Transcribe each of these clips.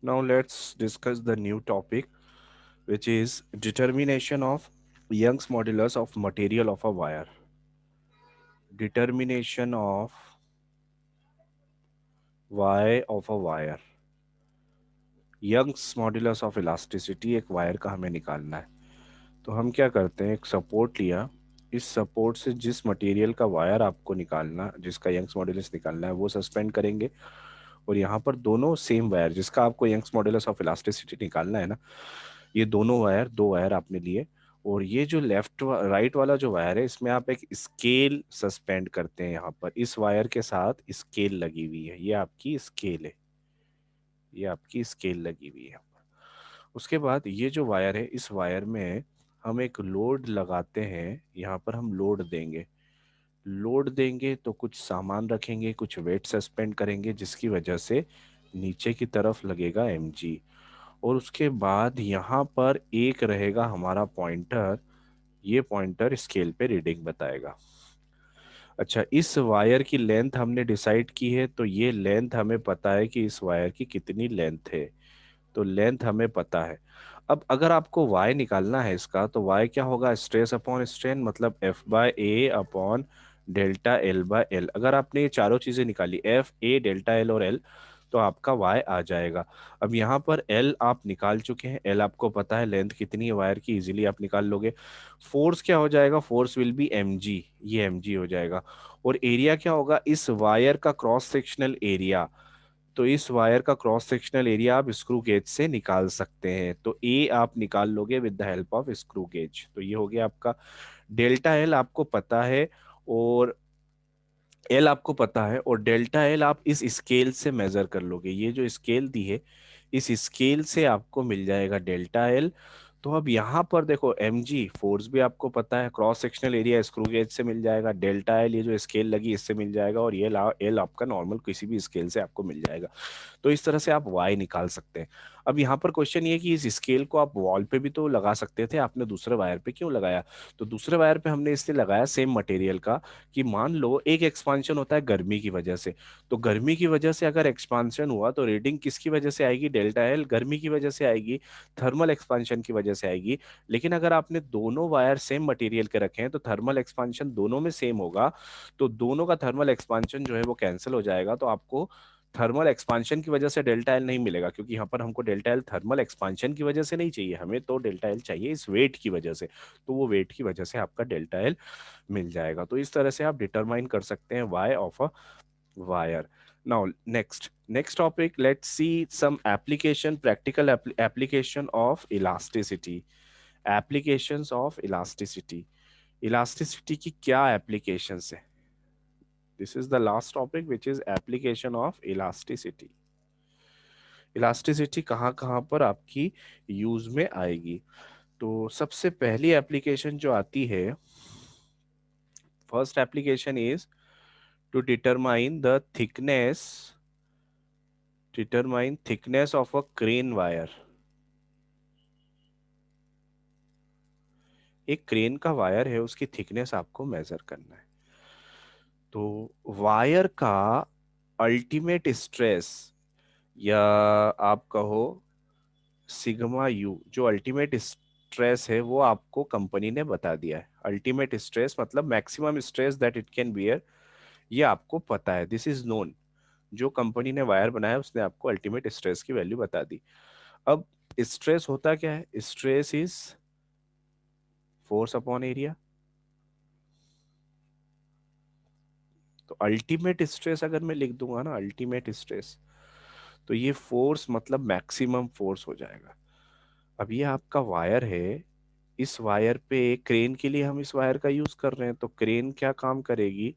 Now let's discuss the new topic, which is determination of Young's modulus of material of a wire. Determination of Y of a wire. Young's modulus of elasticity एक wire का हमें निकालना है। तो हम क्या करते हैं, एक सपोर्ट लिया, इस सपोर्ट से जिस मटेरियल का वायर आपको निकालना, जिसका यंग्स मॉड्यूलस निकालना है, वो सस्पेंड करेंगे। और यहाँ पर दोनों सेम वायर जिसका आपको यंग्स मॉड्यूलस ऑफ इलास्टिसिटी निकालना है ना, ये दोनों वायर, दो वायर आपने लिए। और ये जो लेफ्ट राइट वाला जो वायर है, इसमें आप एक स्केल सस्पेंड करते हैं। यहाँ पर इस वायर के साथ स्केल लगी हुई है, ये आपकी स्केल है, ये आपकी स्केल लगी हुई है। उसके बाद ये जो वायर है, इस वायर में हम एक लोड लगाते हैं। यहाँ पर हम लोड देंगे, लोड देंगे तो कुछ सामान रखेंगे, कुछ वेट सस्पेंड करेंगे, जिसकी वजह से नीचे की तरफ लगेगा mg। और उसके बाद यहाँ पर एक रहेगा हमारा पॉइंटर, ये पॉइंटर स्केल पे रीडिंग बताएगा। अच्छा, इस वायर की लेंथ हमने डिसाइड की है, तो ये लेंथ हमें पता है कि इस वायर की कितनी लेंथ है, तो लेंथ हमें पता है। अब अगर आपको y निकालना है इसका, तो y क्या होगा, स्ट्रेस अपॉन स्ट्रेन, मतलब F by A upon delta L by L। अगर आपने ये चारों चीजें निकाली, F A डेल्टा L और L, तो आपका y आ जाएगा। अब यहाँ पर L आप निकाल चुके हैं, L आपको पता है, लेंथ कितनी है वायर की, इजीली आप निकाल लोगे। फोर्स क्या हो जाएगा, फोर्स विल बी mg, ये mg हो जाएगा। और एरिया क्या होगा, इस वायर का क्रॉस सेक्शनल एरिया, तो इस वायर का क्रॉस सेक्शनल एरिया आप स्क्रू गेज से निकाल सकते हैं। तो ए आप निकाल लोगे with the help of screw gauge. तो ये हो गया आपका। डेल्टा एल आपको पता है, और एल आपको पता है, और डेल्टा एल आप इस स्केल से मेजर कर लोगे। ये जो स्केल दी है, इस स्केल से आपको मिल जाएगा डेल्टा एल। तो अब यहाँ पर देखो, एम जी फोर्स भी आपको पता है, cross sectional area screw gauge से मिल जाएगा, डेल्टा एल ये जो स्केल लगी इससे मिल जाएगा, और ये एल आपका नॉर्मल किसी भी स्केल से आपको मिल जाएगा। तो इस तरह से आप वाई निकाल सकते हैं। अब यहाँ पर क्वेश्चन ये है कि इस स्केल को आप वॉल पे भी तो लगा सकते थे, आपने दूसरे वायर पे क्यों लगाया? तो दूसरे वायर पे हमने इसलिए लगाया सेम मटेरियल का, कि मान लो एक एक्सपांशन होता है गर्मी की वजह से, तो गर्मी की वजह से अगर एक्सपांशन हुआ, तो रीडिंग किसकी वजह से आएगी, डेल्टा एल गर्मी की वजह से आएगी, थर्मल एक्सपांशन की वजह से आएगी। लेकिन अगर आपने दोनों वायर सेम मटेरियल के रखे हैं, तो थर्मल एक्सपांशन दोनों में सेम होगा, तो दोनों का थर्मल एक्सपांशन जो है वो कैंसिल हो जाएगा। तो आपको थर्मल एक्सपांशन की वजह से डेल्टा एल नहीं मिलेगा, क्योंकि यहाँ पर हमको डेल्टा एल थर्मल एक्सपांशन की वजह से नहीं चाहिए, हमें तो डेल्टा एल चाहिए इस वेट की वजह से। तो वो वेट की वजह से आपका डेल्टा एल मिल जाएगा। तो इस तरह से आप डिटरमाइन कर सकते हैं Y of a wire. Now next topic, let's see some application, practical application of elasticity. Applications of elasticity, elasticity की क्या एप्लीकेशंस है? This is the last topic, which is application of elasticity. Elasticity कहाँ कहाँ पर आपकी use में आएगी? तो सबसे पहली एप्लीकेशन जो आती है, first application is to determine thickness of a crane wire. एक क्रेन का वायर है, उसकी थिकनेस आपको मेजर करना है। तो वायर का अल्टीमेट स्ट्रेस, या आप कहो सिग्मा यू, जो अल्टीमेट स्ट्रेस है वो आपको कंपनी ने बता दिया है। अल्टीमेट स्ट्रेस मतलब maximum stress that it can bear, ये आपको पता है, दिस इज नोन। जो कंपनी ने वायर बनाया उसने आपको अल्टीमेट स्ट्रेस की वैल्यू बता दी। अब स्ट्रेस होता क्या है, stress is force upon area. तो अल्टीमेट स्ट्रेस अगर मैं लिख दूंगा ना, अल्टीमेट स्ट्रेस, तो ये फोर्स मतलब मैक्सिमम फोर्स हो जाएगा। अब ये आपका वायर है, इस वायर पे क्रेन के लिए हम इस वायर का यूज कर रहे हैं, तो क्रेन क्या काम करेगी,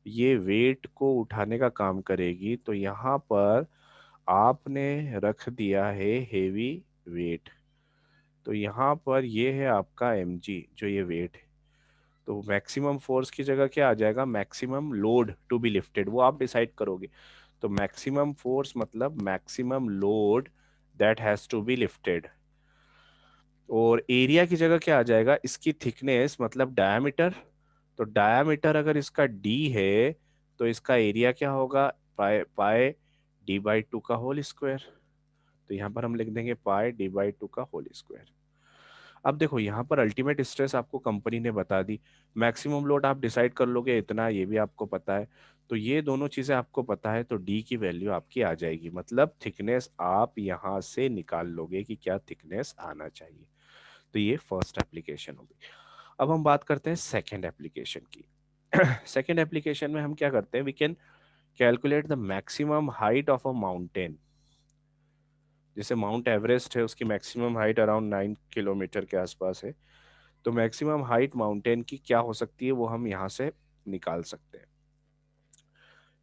ये वेट को उठाने का काम करेगी। तो यहाँ पर आपने रख दिया है हेवी वेट, तो यहाँ पर ये है आपका mg, जो ये वेट है। तो मैक्सिमम फोर्स की जगह क्या आ जाएगा, maximum load to be lifted, वो आप डिसाइड करोगे। तो मैक्सिमम फोर्स मतलब maximum load that has to be lifted. और एरिया की जगह क्या आ जाएगा, इसकी थिकनेस मतलब डायामीटर। तो डायामीटर अगर इसका d है, तो इसका एरिया क्या होगा, पाई पाई d बाई टू का होल स्क्वायर। तो यहाँ पर हम लिख देंगे पाई d/2 का होल स्क्वायर। अब देखो यहाँ पर अल्टीमेट स्ट्रेस आपको कंपनी ने बता दी, मैक्सिमम लोड आप डिसाइड कर लोगे इतना, ये भी आपको पता है। तो ये दोनों चीजें आपको पता है, तो डी की वैल्यू आपकी आ जाएगी, मतलब थिकनेस आप यहाँ से निकाल लोगे कि क्या थिकनेस आना चाहिए। तो ये फर्स्ट एप्लीकेशन होगी। अब हम बात करते हैं सेकेंड एप्लीकेशन की। सेकेंड एप्लीकेशन में हम क्या करते हैं, we can calculate the maximum height of a mountain. जैसे माउंट एवरेस्ट है, उसकी मैक्सिमम हाइट अराउंड 9 किलोमीटर के आसपास है। तो मैक्सिमम हाइट माउंटेन की क्या हो सकती है वो हम यहाँ से निकाल सकते हैं।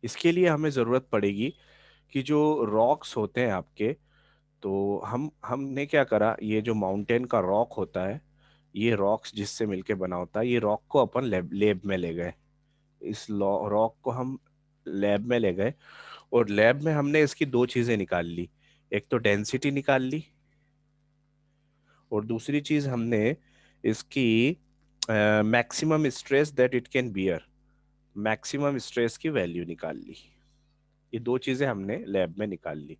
इसके लिए हमें ज़रूरत पड़ेगी कि जो रॉक्स होते हैं आपके, तो हमने क्या करा, ये जो माउंटेन का रॉक होता है, ये रॉक्स जिससे मिलके बना होता है, ये रॉक को अपन लैब में ले गए। इस रॉक को हम लैब में ले गए, और लैब में हमने इसकी दो चीज़ें निकाल ली। एक तो डेंसिटी निकाल ली, और दूसरी चीज हमने इसकी maximum stress that it can bear, maximum stress की वैल्यू निकाल ली। ये दो चीजें हमने लैब में निकाल ली।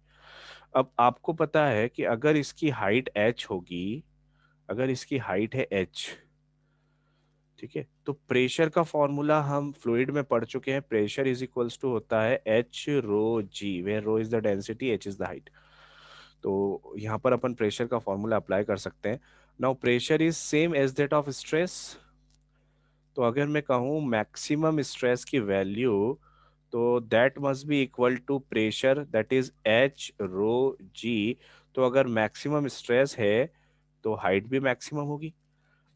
अब आपको पता है कि अगर इसकी हाइट h होगी, अगर इसकी हाइट है h, ठीक है, तो प्रेशर का फॉर्मूला हम फ्लूइड में पढ़ चुके हैं, प्रेशर इज इक्वल्स टू होता है h rho g, where rho is the density, h is the height. तो यहाँ पर अपन प्रेशर का फॉर्मूला अप्लाई कर सकते हैं। Now pressure is same as that of stress. तो अगर मैं कहूँ मैक्सिमम स्ट्रेस की वैल्यू, तो that must be equal to pressure that is h rho g. तो अगर मैक्सिमम स्ट्रेस है तो हाइट भी मैक्सिमम होगी।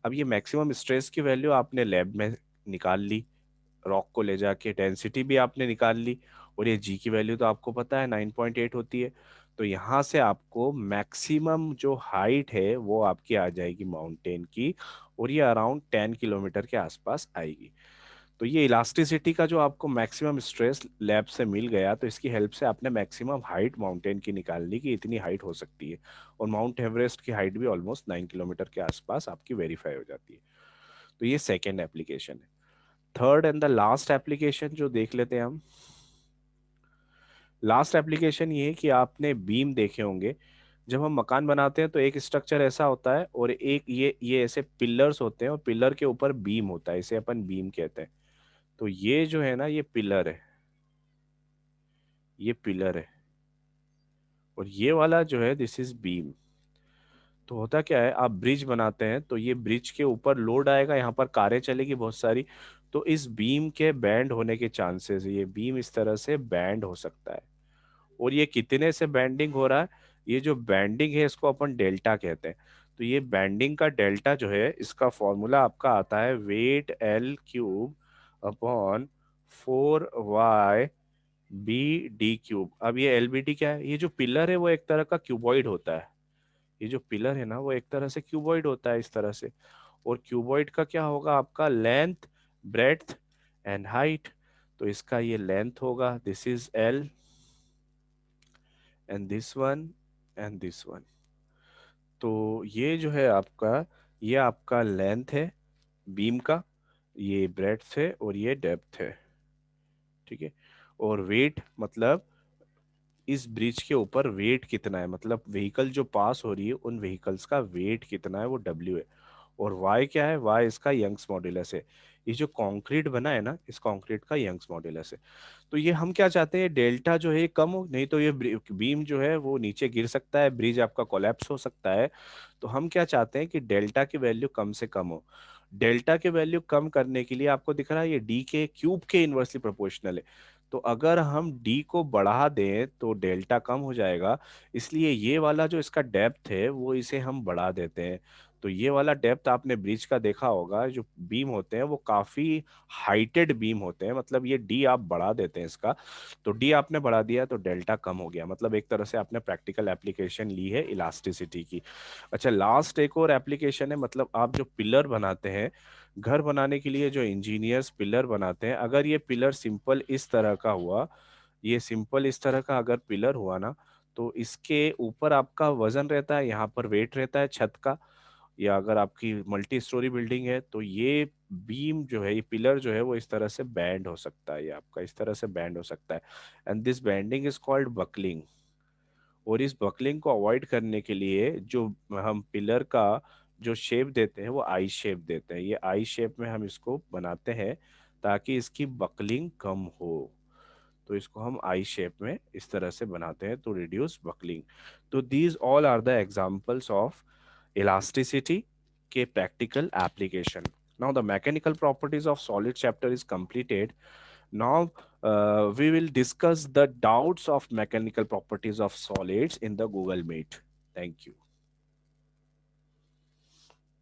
अब ये मैक्सिमम स्ट्रेस की वैल्यू आपने लैब में निकाल ली, रॉक को ले जाके डेंसिटी भी आपने निकाल ली, और ये जी की वैल्यू तो आपको पता है 9.8 होती है। तो यहाँ से आपको मैक्सिमम जो हाइट है वो आपकी आ जाएगी माउंटेन की, और ये अराउंड 10 किलोमीटर के आसपास आएगी। तो ये इलास्टिसिटी का जो आपको मैक्सिमम स्ट्रेस लैब से मिल गया, तो इसकी हेल्प से आपने मैक्सिमम हाइट माउंटेन की निकाल ली कि इतनी हाइट हो सकती है। और माउंट एवरेस्ट की हाइट भी ऑलमोस्ट 9 किलोमीटर के आसपास आपकी वेरीफाई हो जाती है। तो ये सेकेंड एप्लीकेशन है। Third and the last application जो देख लेते हैं हम, लास्ट एप्लीकेशन ये है कि आपने बीम देखे होंगे। जब हम मकान बनाते हैं तो एक स्ट्रक्चर ऐसा होता है, और एक ये ऐसे पिलर्स होते हैं, और पिलर के ऊपर बीम होता है, इसे अपन बीम कहते हैं। तो ये जो है ना, ये पिलर है, ये पिलर है, और ये वाला जो है दिस इज बीम। तो होता क्या है, आप ब्रिज बनाते हैं तो ये ब्रिज के ऊपर लोड आएगा, यहाँ पर कारें चलेगी बहुत सारी, तो इस बीम के बैंड होने के चांसेस है, ये बीम इस तरह से बैंड हो सकता है। और ये कितने से बैंडिंग हो रहा है, ये जो बैंडिंग है इसको अपन डेल्टा कहते हैं। तो ये बैंडिंग का डेल्टा जो है, इसका फॉर्मूला आपका आता है weight L cube upon 4y B D cube. अब ये एल बी डी क्या है, ये जो पिलर है वो एक तरह का क्यूबॉइड होता है। ये जो पिलर है ना वो एक तरह से क्यूबॉइड होता है इस तरह से। और क्यूबॉइड का क्या होगा आपका, लेंथ, ब्रेड्थ एंड हाइट। तो इसका ये लेंथ होगा, this is L, and this one, and this one. तो ये जो है आपका, ये आपका लेंथ है बीम का, ये ब्रेड्थ है, और ये डेप्थ है, ठीक है। और वेट मतलब इस ब्रिज के ऊपर वेट कितना है, मतलब व्हीकल जो पास हो रही है उन व्हीकल्स का वेट कितना है, वो डब्ल्यू है। और वाई क्या है, वाई इसका यंग्स मॉड्यूलस है। ये जो कंक्रीट बना है ना, इस कंक्रीट का यंग्स मॉड्यूलस है। तो ये हम क्या चाहते हैं, डेल्टा जो है ये कम हो, नहीं तो ये बीम जो है वो नीचे गिर सकता है, ब्रिज आपका कोलैप्स हो सकता है। तो हम क्या चाहते हैं कि डेल्टा की वैल्यू कम से कम हो। डेल्टा की वैल्यू कम करने के लिए आपको दिख रहा है ये डी के क्यूब के इनवर्सली प्रोपोर्शनल है। तो अगर हम डी को बढ़ा दें तो डेल्टा कम हो जाएगा। इसलिए ये वाला जो इसका डेप्थ है वो इसे हम बढ़ा देते हैं। तो ये वाला डेप्थ आपने ब्रिज का देखा होगा, जो बीम होते हैं वो काफी हाइटेड बीम होते हैं, मतलब ये डी आप बढ़ा देते हैं इसका। तो डी आपने बढ़ा दिया तो डेल्टा कम हो गया, मतलब एक तरह से आपने प्रैक्टिकल एप्लीकेशन ली है इलास्टिसिटी की। अच्छा, लास्ट एक और एप्लीकेशन है, मतलब आप जो पिलर बनाते हैं घर बनाने के लिए, जो इंजीनियर्स पिलर बनाते हैं, अगर ये पिलर सिंपल इस तरह का हुआ, ये सिंपल इस तरह का अगर पिलर हुआ ना, तो इसके ऊपर आपका वजन रहता है, यहाँ पर वेट रहता है छत का। या अगर आपकी मल्टी स्टोरी बिल्डिंग है तो ये बीम जो है, ये पिलर जो है वो इस तरह से बैंड हो सकता है, ये आपका इस तरह से बैंड हो सकता है, and this bending is called buckling. और इस बकलिंग को अवॉइड करने के लिए जो हम पिलर का जो शेप देते हैं वो आई शेप देते हैं। ये आई शेप में हम इसको बनाते हैं ताकि इसकी बकलिंग कम हो। तो इसको हम आई शेप में इस तरह से बनाते हैं टू रिड्यूस बकलिंग। तो these all are the examples of elasticity के practical application. Now the mechanical properties of solid chapter is completed. Now we will discuss the doubts of mechanical properties of solids in the Google Meet. Thank you.